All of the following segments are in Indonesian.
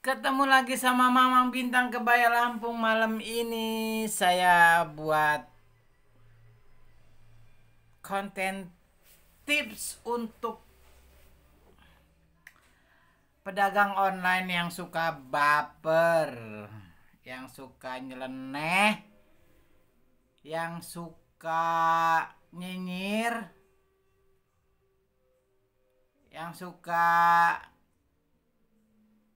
Ketemu lagi sama Mamang Bintang Kebaya Lampung. Malam ini saya buat konten tips untuk pedagang online yang suka baper, yang suka nyeleneh, yang suka nyinyir, yang suka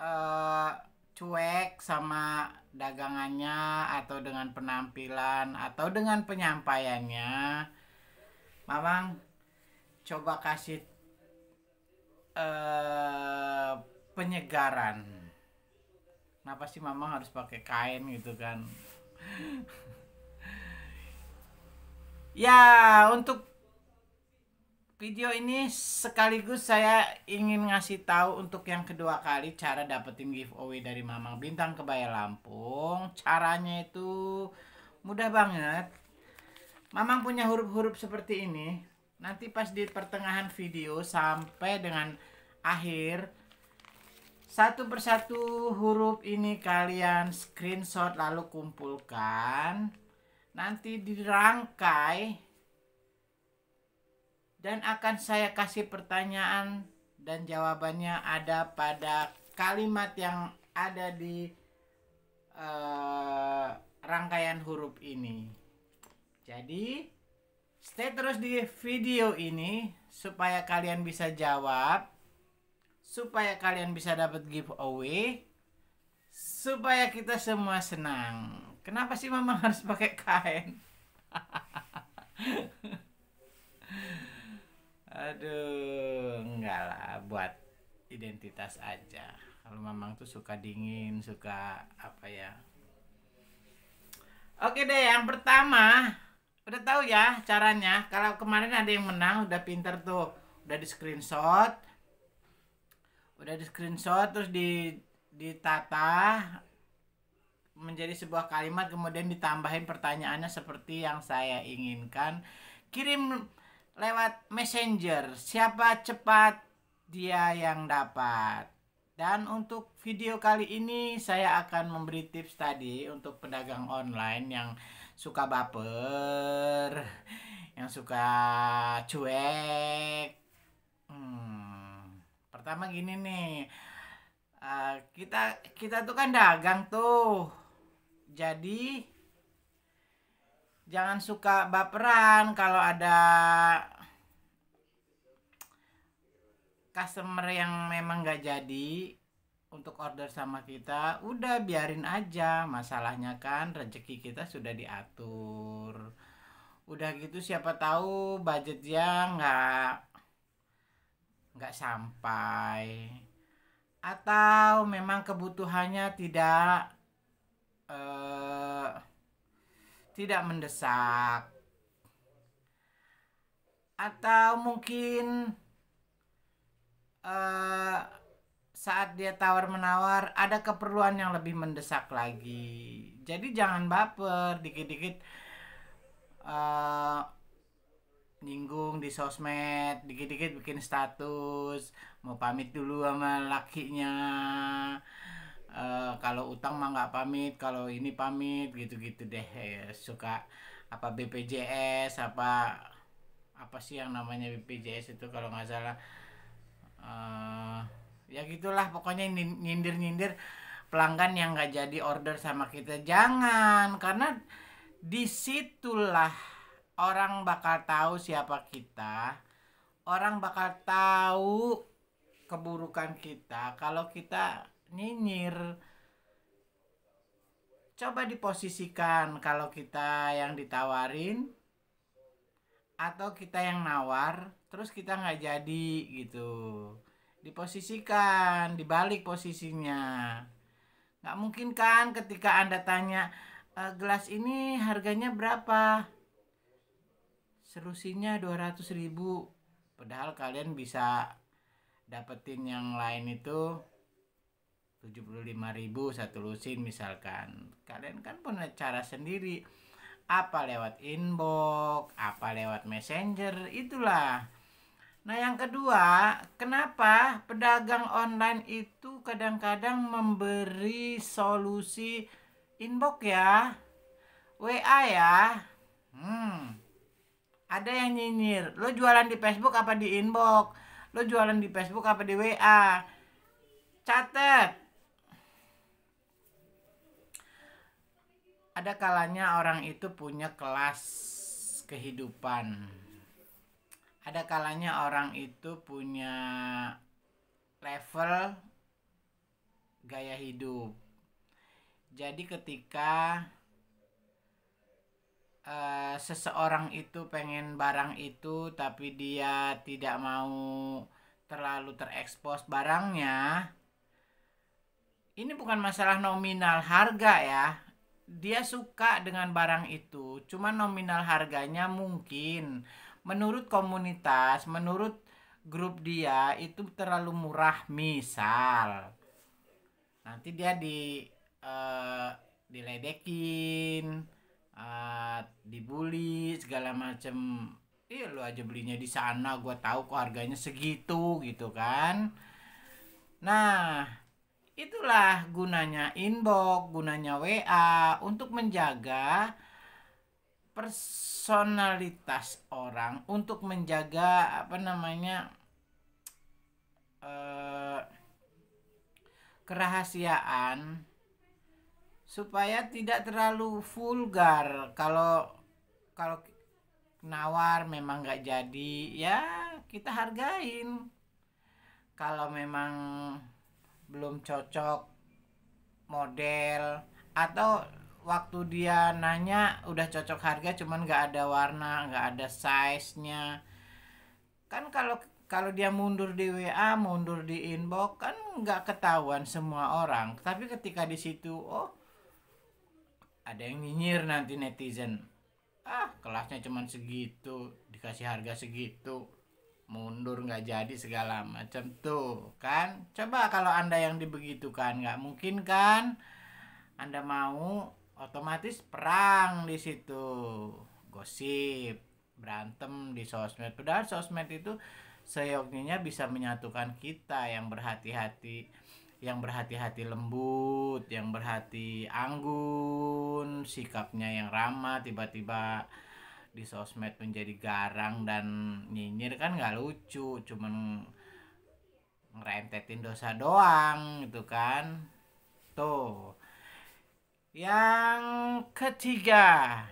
eh, cuek sama dagangannya atau dengan penampilan atau dengan penyampaiannya. Mamang coba kasih eh, penyegaran. Kenapa sih Mamang harus pakai kain gitu kan? Ya, untuk video ini sekaligus saya ingin ngasih tahu untuk yang kedua kali cara dapetin giveaway dari Mamang Bintang Kebaya Lampung. Caranya itu mudah banget. Mamang punya huruf-huruf seperti ini. Nanti pas di pertengahan video sampai dengan akhir, satu persatu huruf ini kalian screenshot lalu kumpulkan. Nanti dirangkai dan akan saya kasih pertanyaan dan jawabannya ada pada kalimat yang ada di rangkaian huruf ini. Jadi stay terus di video ini supaya kalian bisa jawab, supaya kalian bisa dapat giveaway, supaya kita semua senang. Kenapa sih Mama harus pakai kain? Aduh, enggak lah, buat identitas aja. Kalau Mamang tuh suka dingin, suka apa ya? Oke deh, yang pertama, udah tahu ya caranya. Kalau kemarin ada yang menang, udah pinter tuh, udah di screenshot, terus ditata menjadi sebuah kalimat, kemudian ditambahin pertanyaannya seperti yang saya inginkan. Kirim lewat messenger, siapa cepat dia yang dapat. Dan untuk video kali ini saya akan memberi tips tadi untuk pedagang online yang suka baper, yang suka cuek. Pertama gini nih, kita kita tuh kan dagang tuh, jadi jangan suka baperan kalau ada customer yang memang nggak jadi untuk order sama kita. Udah biarin aja, masalahnya kan rezeki kita sudah diatur. Udah gitu siapa tahu budgetnya nggak sampai, atau memang kebutuhannya eh, tidak mendesak, atau mungkin eh, saat dia tawar menawar ada keperluan yang lebih mendesak lagi. Jadi jangan baper dikit-dikit eh, nyinggung di sosmed, dikit-dikit bikin status mau pamit dulu sama lakinya. Kalau utang mah nggak pamit, kalau ini pamit, gitu-gitu deh. Suka apa BPJS, apa apa sih yang namanya BPJS itu kalau nggak salah. eh Ya gitulah, pokoknya nyindir-nyindir pelanggan yang nggak jadi order sama kita. Jangan, karena disitulah orang bakal tahu siapa kita, orang bakal tahu keburukan kita kalau kita nyinyir. Coba diposisikan kalau kita yang ditawarin atau kita yang nawar terus kita nggak jadi gitu. Diposisikan, dibalik posisinya. Nggak mungkin kan ketika Anda tanya, gelas ini harganya berapa? Selusinnya 200.000. Padahal kalian bisa dapetin yang lain itu 75.000 satu lusin misalkan. Kalian kan punya cara sendiri. Apa lewat inbox, apa lewat messenger, itulah. Nah, yang kedua, kenapa pedagang online itu kadang-kadang memberi solusi inbox ya, WA ya. Ada yang nyinyir, lo jualan di Facebook apa di inbox? Lo jualan di Facebook apa di WA? Catet. Ada kalanya orang itu punya kelas kehidupan. Ada kalanya orang itu punya level gaya hidup. Jadi ketika seseorang itu pengen barang itu tapi dia tidak mau terlalu terekspos barangnya, ini bukan masalah nominal harga ya. Dia suka dengan barang itu, cuma nominal harganya mungkin menurut komunitas, menurut grup dia itu terlalu murah. Misal nanti dia diledekin, dibully segala macem. Iya, lu aja belinya di sana, gua tahu kok harganya segitu gitu kan. Nah, itulah gunanya inbox, gunanya WA untuk menjaga personalitas orang, untuk menjaga kerahasiaan supaya tidak terlalu vulgar. Kalau nawar memang nggak jadi, ya kita hargain. Kalau memang belum cocok model, atau waktu dia nanya udah cocok harga cuman nggak ada warna, nggak ada size nya kan. Kalau dia mundur di WA, mundur di inbox kan nggak ketahuan semua orang. Tapi ketika di situ, oh, ada yang nyinyir nanti netizen, kelasnya cuman segitu, dikasih harga segitu, mundur nggak jadi segala macam tuh kan. Coba kalau anda yang dibegitukan, nggak mungkin kan anda mau. Otomatis perang di situ, gosip, berantem di sosmed. Padahal sosmed itu seyoginya bisa menyatukan kita yang berhati-hati, lembut, yang berhati anggun, sikapnya yang ramah, tiba-tiba di sosmed menjadi garang dan nyinyir kan nggak lucu, cuman ngerentetin dosa doang gitu kan. Tuh. Yang ketiga,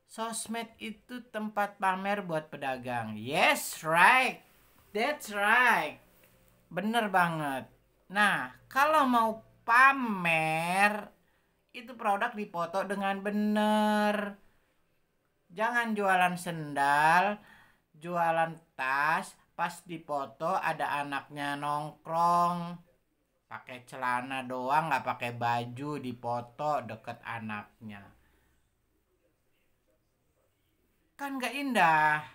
sosmed itu tempat pamer buat pedagang. Yes, right. That's right. Bener banget. Nah, kalau mau pamer, itu produk dipoto dengan bener. Jangan jualan sendal, jualan tas, pas dipoto ada anaknya nongkrong pakai celana doang, nggak pakai baju, dipoto deket anaknya, kan nggak indah.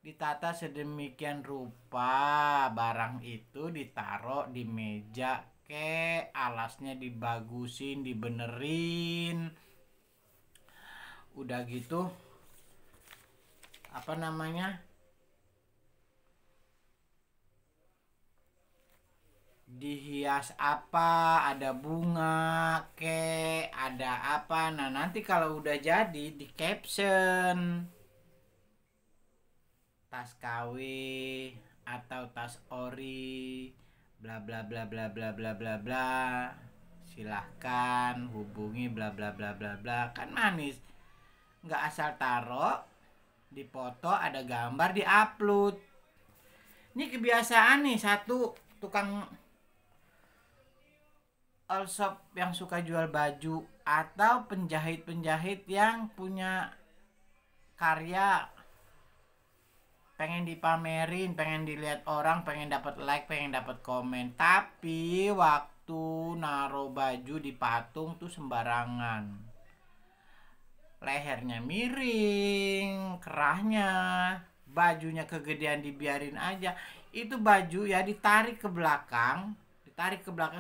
Ditata sedemikian rupa, barang itu ditaruh di meja, alasnya dibagusin, dibenerin, udah gitu dihias apa, ada bunga, ada apa. Nah, nanti kalau udah jadi di caption, tas KW atau tas ori, bla bla bla bla bla bla bla bla. Silahkan hubungi bla bla bla bla bla. Kan manis. Nggak asal taruh, dipoto, ada gambar, diupload. Ini kebiasaan nih satu tukang all shop yang suka jual baju atau penjahit-penjahit yang punya karya, pengen dipamerin, pengen dilihat orang, pengen dapat like, pengen dapat komen. Tapi waktu naruh baju di patung tuh sembarangan. Lehernya miring, kerahnya, bajunya kegedean dibiarin aja. Itu baju ya ditarik ke belakang,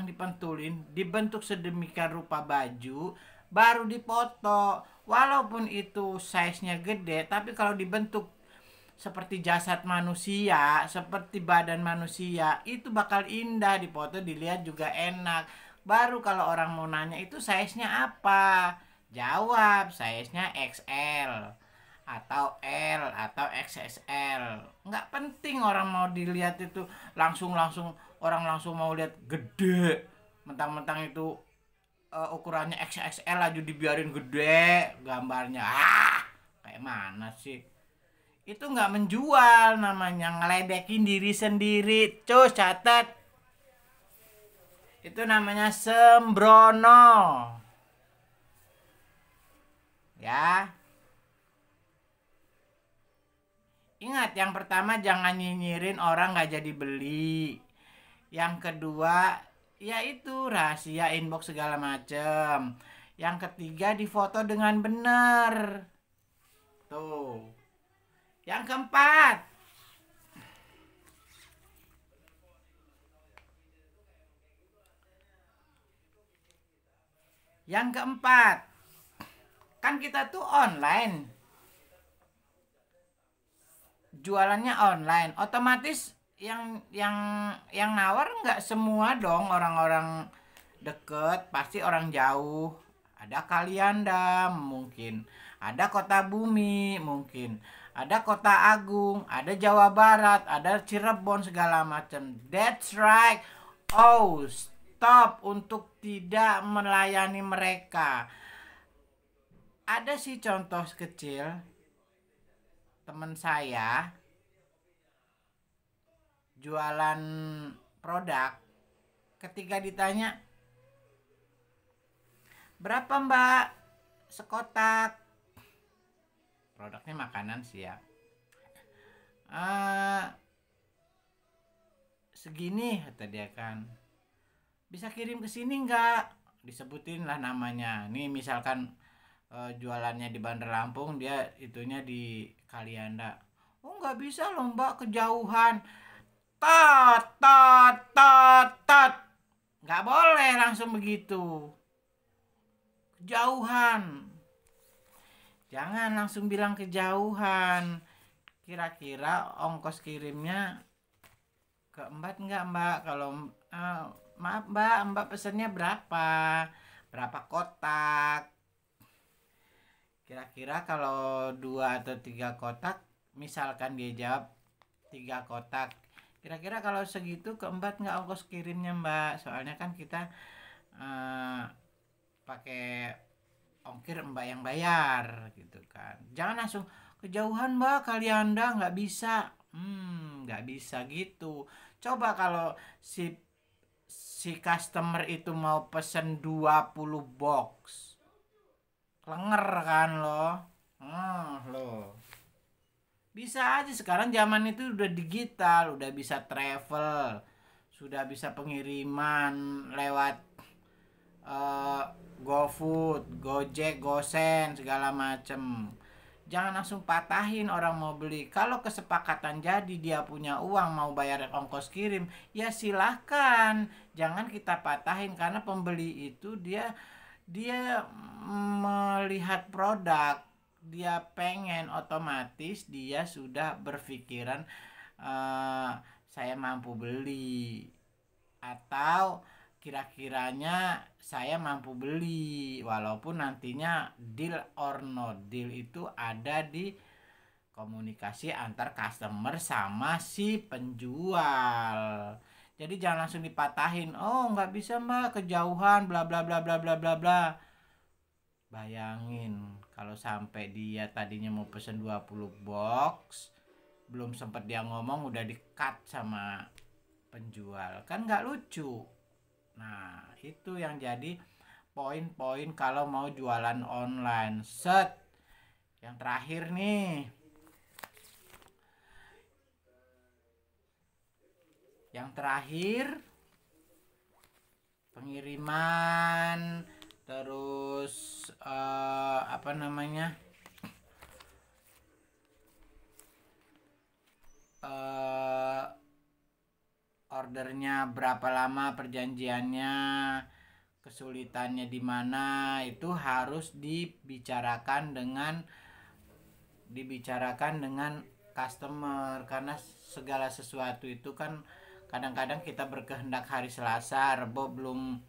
dipentulin, dibentuk sedemikian rupa baju, baru dipoto. walaupun itu size-nya gede, tapi kalau dibentuk seperti jasad manusia, seperti badan manusia, itu bakal indah difoto, dilihat juga enak. Baru kalau orang mau nanya itu size-nya apa, jawab size-nya XL atau L atau XXL. Nggak penting orang mau dilihat itu langsung orang langsung mau lihat gede, mentang-mentang itu ukurannya XXL aja dibiarin gede gambarnya. Kayak mana sih? Itu nggak menjual, namanya ngeledekin diri sendiri. Cus, catat, itu namanya sembrono ya. Ingat, yang pertama jangan nyinyirin orang nggak jadi beli. Yang kedua yaitu rahasia inbox segala macem. Yang ketiga difoto dengan benar. Tuh. Yang keempat, kan kita tuh online, jualannya online, otomatis yang nawar nggak semua dong orang-orang deket, pasti orang jauh. Ada Kalianda mungkin, ada Kota Bumi mungkin, ada Kota Agung, ada Jawa Barat, ada Cirebon segala macam. That's right. Oh, stop untuk tidak melayani mereka. Ada sih contoh kecil, teman saya jualan produk, ketika ditanya berapa mbak sekotak, produknya makanan sih ya, segini kata dia kan, bisa kirim ke sini nggak, disebutin lah namanya. Nih misalkan jualannya di Bandar Lampung, dia itunya di Kalianda. Oh nggak bisa loh mbak, kejauhan. Tot tot tot tot, nggak boleh langsung begitu, kejauhan. Jangan langsung bilang kejauhan. Kira-kira ongkos kirimnya keempat nggak mbak? Kalau maaf mbak pesennya berapa? Berapa kotak? Kira-kira kalau 2 atau 3 kotak, misalkan dia jawab 3 kotak. Kira-kira kalau segitu keempat nggak ongkos kirimnya mbak? Soalnya kan kita pakai ongkir mbak yang bayar gitu kan. Jangan langsung kejauhan mbak, Kalianda nggak bisa. Nggak bisa gitu. Coba kalau si customer itu mau pesen 20 box, klenger kan lo. Lo bisa aja, sekarang zaman itu udah digital, udah bisa travel, sudah bisa pengiriman lewat GoFood, Gojek, Gosen segala macem. Jangan langsung patahin orang mau beli. Kalau kesepakatan jadi dia punya uang mau bayar ongkos kirim, ya silahkan. Jangan kita patahin, karena pembeli itu dia melihat produk, dia pengen, otomatis dia sudah berpikiran saya mampu beli, atau kira-kiranya saya mampu beli, walaupun nantinya deal or no deal itu ada di komunikasi antar customer sama si penjual. Jadi jangan langsung dipatahin, oh nggak bisa mbak, kejauhan, bla bla bla bla bla bla bla. Bayangin kalau sampai dia tadinya mau pesen 20 box, belum sempat dia ngomong udah di-cut sama penjual, kan nggak lucu. Nah itu yang jadi poin-poin kalau mau jualan online. Set, yang terakhir nih, pengiriman, terus apa namanya, ordernya berapa lama perjanjiannya, kesulitannya di mana itu harus dibicarakan dengan customer, karena segala sesuatu itu kan kadang-kadang kita berkehendak hari Selasa, Rebo belum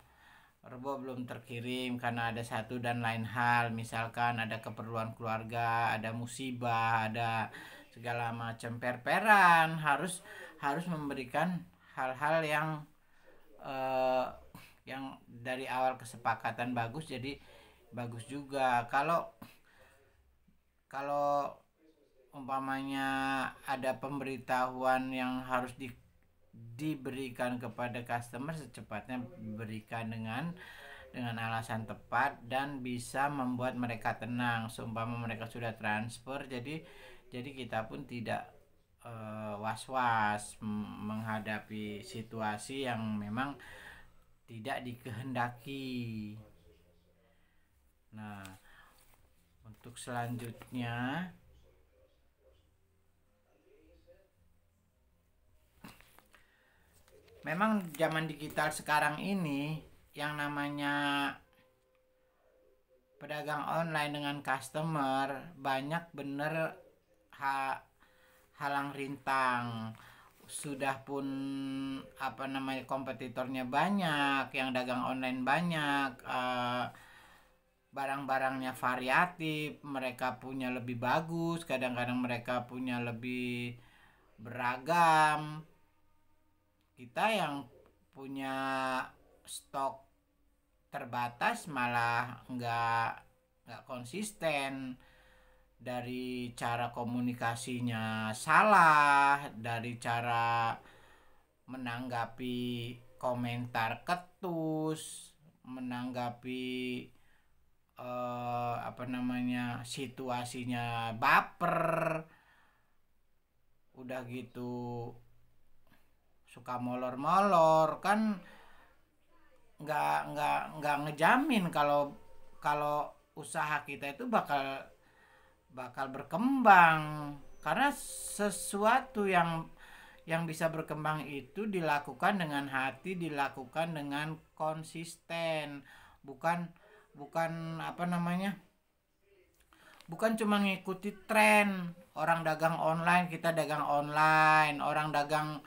terkirim karena ada satu dan lain hal, misalkan ada keperluan keluarga, ada musibah, ada segala macam perperan, harus memberikan hal-hal eh, yang dari awal kesepakatan bagus, jadi bagus juga. Kalau umpamanya ada pemberitahuan yang harus diberikan kepada customer, secepatnya berikan dengan alasan tepat dan bisa membuat mereka tenang. Seumpama mereka sudah transfer, jadi kita pun tidak was-was menghadapi situasi yang memang tidak dikehendaki. Nah, untuk selanjutnya, memang zaman digital sekarang ini yang namanya pedagang online dengan customer banyak bener halang rintang. Sudah pun kompetitornya banyak, yang dagang online banyak, barang-barangnya variatif, mereka punya lebih bagus, kadang-kadang mereka punya lebih beragam. Kita yang punya stok terbatas malah nggak konsisten, dari cara komunikasinya salah, dari cara menanggapi komentar ketus, menanggapi situasinya baper, udah gitu suka molor-molor, kan nggak ngejamin kalau usaha kita itu bakal berkembang, karena sesuatu yang bisa berkembang itu dilakukan dengan hati, dilakukan dengan konsisten, bukan bukan bukan cuma ngikuti tren. Orang dagang online, kita dagang online, orang dagang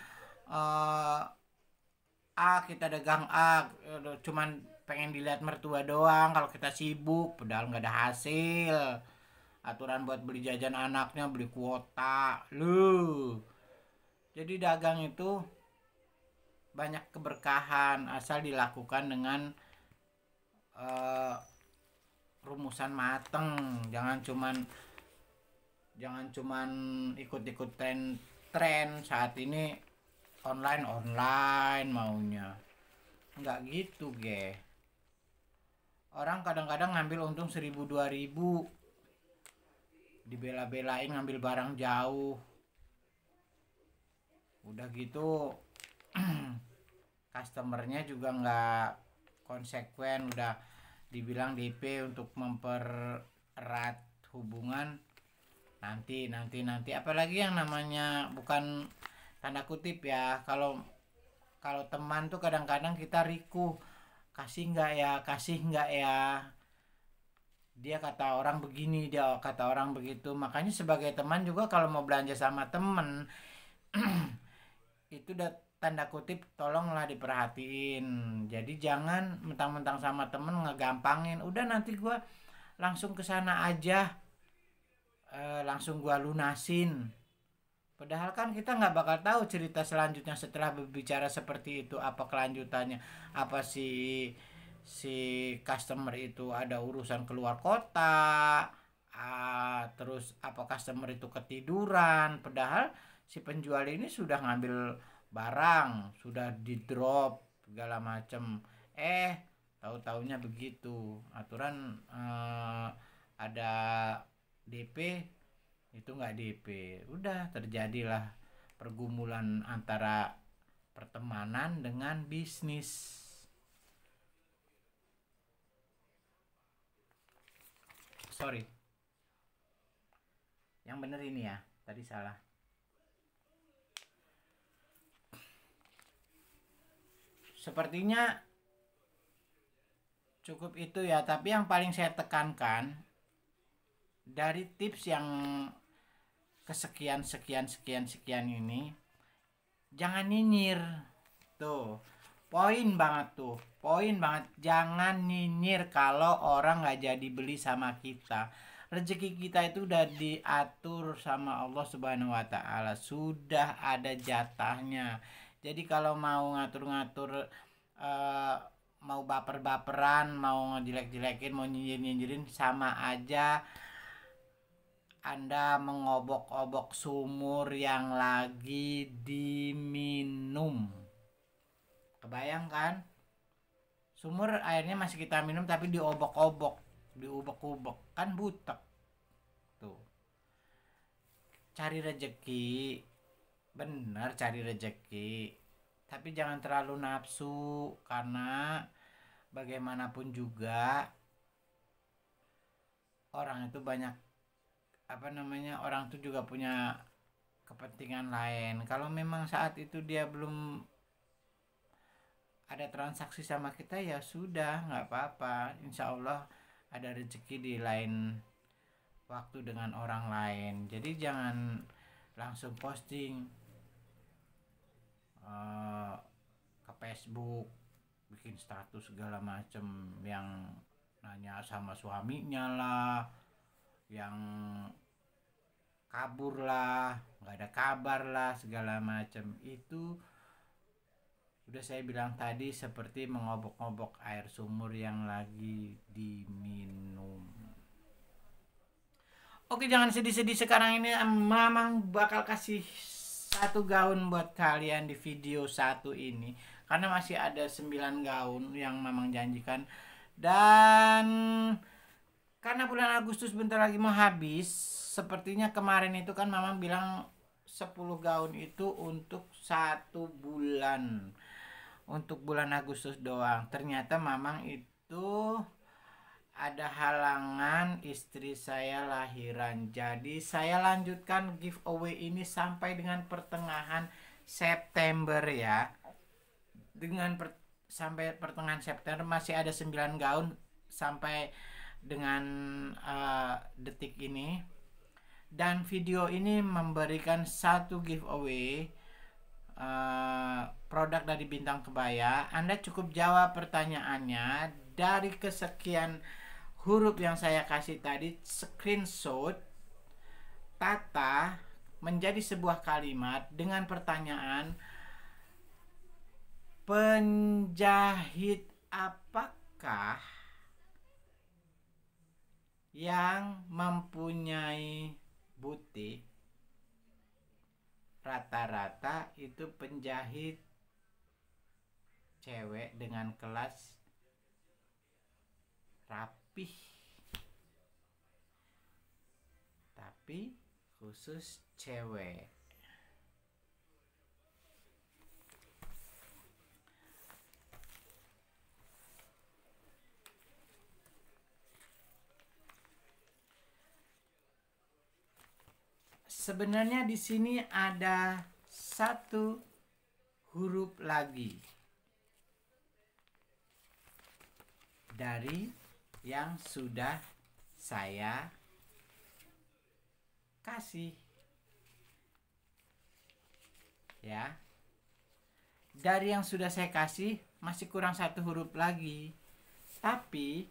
A, kita dagang A, cuman pengen dilihat mertua doang kalau kita sibuk, padahal nggak ada hasil. Aturan buat beli jajan anaknya, beli kuota lu. Jadi dagang itu banyak keberkahan asal dilakukan dengan rumusan mateng. Jangan cuman ikut-ikut tren saat ini, online maunya. Nggak gitu, ge. Orang kadang-kadang ngambil untung 1.000 2.000, dibela-belain ngambil barang jauh, udah gitu customernya juga nggak konsekuen, udah dibilang DP untuk mempererat hubungan, nanti apalagi yang namanya, bukan tanda kutip ya, kalau teman tuh kadang-kadang kita riku, kasih nggak ya, dia kata orang begini, dia kata orang begitu. Makanya sebagai teman juga kalau mau belanja sama temen itu udah tanda kutip tolonglah diperhatiin. Jadi jangan mentang-mentang sama temen ngegampangin, udah nanti gua langsung ke sana aja, langsung gua lunasin. Padahal kan kita nggak bakal tahu cerita selanjutnya setelah berbicara seperti itu, apa kelanjutannya, apa si customer itu ada urusan keluar kota, terus apa customer itu ketiduran, padahal si penjual ini sudah ngambil barang, sudah di drop segala macem, tahu-taunya begitu. Aturan ada DP, itu nggak DP, udah terjadilah pergumulan antara pertemanan dengan bisnis. Sorry, yang bener ini ya, tadi salah. Sepertinya Cukup itu ya, tapi yang paling saya tekankan dari tips yang kesekian sekian sekian sekian ini, jangan nyinyir. Tuh, poin banget, jangan nyinyir kalau orang nggak jadi beli sama kita. Rezeki kita itu udah diatur sama Allah Subhanahu wa Ta'ala, sudah ada jatahnya. Jadi kalau mau ngatur-ngatur, eh, mau baper-baperan, mau ngejelek-jelekin, mau nyinyirin, sama aja Anda mengobok-obok sumur yang lagi diminum. Kebayang kan? Sumur airnya masih kita minum tapi diobok-obok, diubek-ubek, kan butek. Tuh. Cari rejeki, bener cari rejeki. Tapi jangan terlalu nafsu, karena bagaimanapun juga orang itu banyak, orang itu juga punya kepentingan lain. Kalau memang saat itu dia belum ada transaksi sama kita, ya sudah, nggak apa-apa, insya Allah ada rezeki di lain waktu dengan orang lain. Jadi jangan langsung posting ke Facebook, bikin status segala macem, yang nanya sama suaminya lah, yang kabur lah, nggak ada kabar lah, segala macem. Itu udah saya bilang tadi, seperti mengobok-obok air sumur yang lagi diminum. Oke, jangan sedih-sedih sekarang ini. Mamang bakal kasih satu gaun buat kalian di video satu ini, karena masih ada 9 gaun yang Mamang janjikan. Dan karena bulan Agustus bentar lagi mau habis, sepertinya kemarin itu kan Mamang bilang 10 gaun itu untuk 1 bulan, untuk bulan Agustus doang. Ternyata Mamang itu ada halangan, istri saya lahiran. Jadi saya lanjutkan giveaway ini sampai dengan pertengahan September ya. Sampai pertengahan September masih ada 9 gaun sampai dengan detik ini. Dan video ini memberikan satu giveaway produk dari Bintang Kebaya. Anda cukup jawab pertanyaannya dari kesekian huruf yang saya kasih tadi, screenshot, tata menjadi sebuah kalimat dengan pertanyaan, penjahit apakah yang mempunyai butik rata-rata itu penjahit cewek dengan kelas rapih, tapi khusus cewek. Sebenarnya di sini ada satu huruf lagi dari yang sudah saya kasih ya. Dari yang sudah saya kasih masih kurang satu huruf lagi, tapi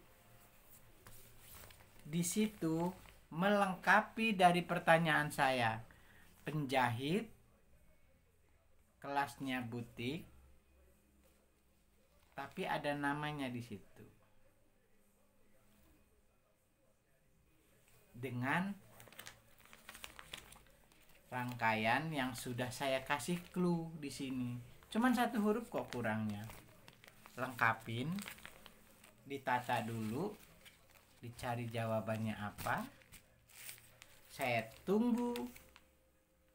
di situ melengkapi dari pertanyaan saya, penjahit, kelasnya butik, tapi ada namanya di situ dengan rangkaian yang sudah saya kasih clue di sini. Cuman satu huruf kok kurangnya. Lengkapin, ditata dulu, dicari jawabannya apa. Saya tunggu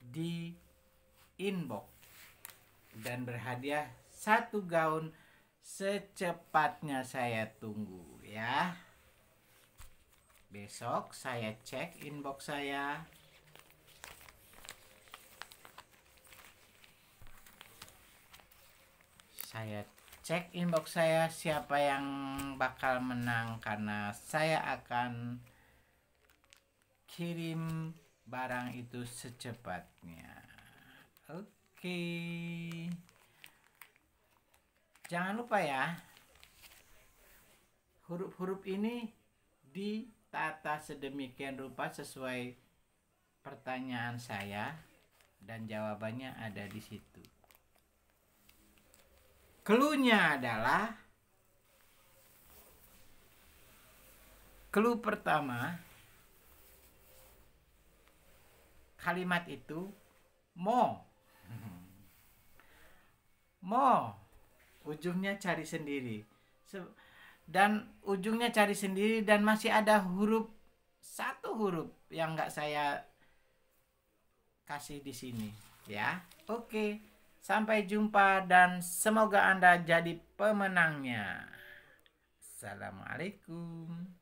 di inbox dan berhadiah 1 gaun secepatnya. Saya tunggu ya. Besok saya cek inbox saya. Saya cek inbox saya siapa yang bakal menang, karena saya akan kirim barang itu secepatnya. Oke. Jangan lupa ya, huruf-huruf ini ditata sedemikian rupa sesuai pertanyaan saya dan jawabannya ada di situ. Cluenya adalah, clue pertama, kalimat itu mo. Mo, ujungnya cari sendiri. Dan ujungnya cari sendiri, dan masih ada satu huruf yang nggak saya kasih di sini ya. Oke, sampai jumpa dan semoga Anda jadi pemenangnya. Assalamualaikum.